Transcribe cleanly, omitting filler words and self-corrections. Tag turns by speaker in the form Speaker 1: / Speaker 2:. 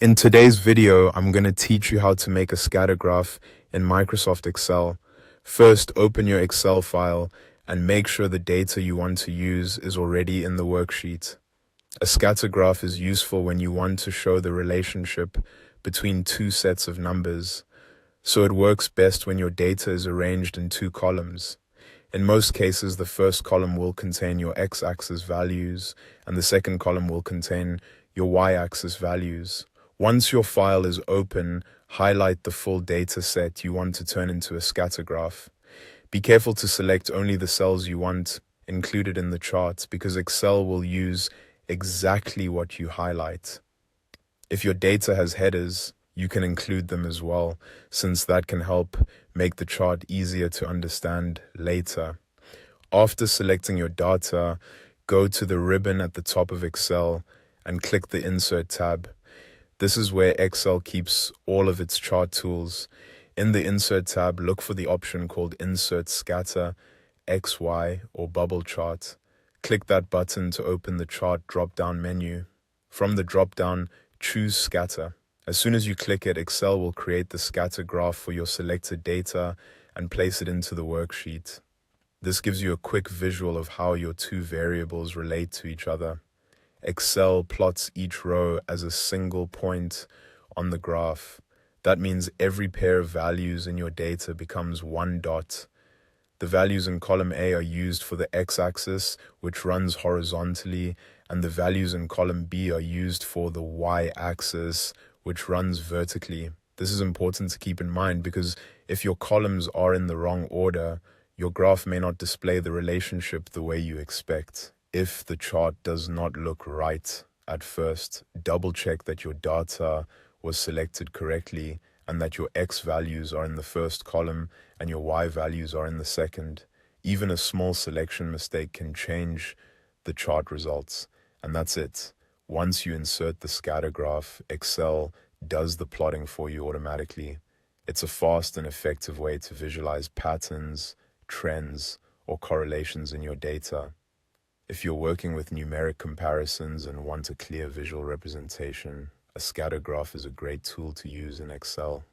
Speaker 1: In today's video, I'm going to teach you how to make a scatter graph in Microsoft Excel. First, open your Excel file and make sure the data you want to use is already in the worksheet. A scatter graph is useful when you want to show the relationship between two sets of numbers, so it works best when your data is arranged in two columns. In most cases, the first column will contain your x-axis values, and the second column will contain your y-axis values. Once your file is open, highlight the full data set you want to turn into a scatter graph. Be careful to select only the cells you want included in the chart, because Excel will use exactly what you highlight. If your data has headers, you can include them as well, since that can help make the chart easier to understand later. After selecting your data, go to the ribbon at the top of Excel and click the Insert tab. This is where Excel keeps all of its chart tools. In the Insert tab, look for the option called Insert Scatter, XY, or Bubble Chart. Click that button to open the Chart drop-down menu. From the drop-down, choose Scatter. As soon as you click it, Excel will create the scatter graph for your selected data and place it into the worksheet. This gives you a quick visual of how your two variables relate to each other. Excel plots each row as a single point on the graph. That means every pair of values in your data becomes one dot. The values in column A are used for the x-axis, which runs horizontally, and the values in column B are used for the y-axis, which runs vertically. This is important to keep in mind because if your columns are in the wrong order, your graph may not display the relationship the way you expect. If the chart does not look right at first, double check that your data was selected correctly and that your X values are in the first column and your Y values are in the second. Even a small selection mistake can change the chart results. And that's it. Once you insert the scatter graph, Excel does the plotting for you automatically. It's a fast and effective way to visualize patterns, trends, or correlations in your data. If you're working with numeric comparisons and want a clear visual representation, a scatter graph is a great tool to use in Excel.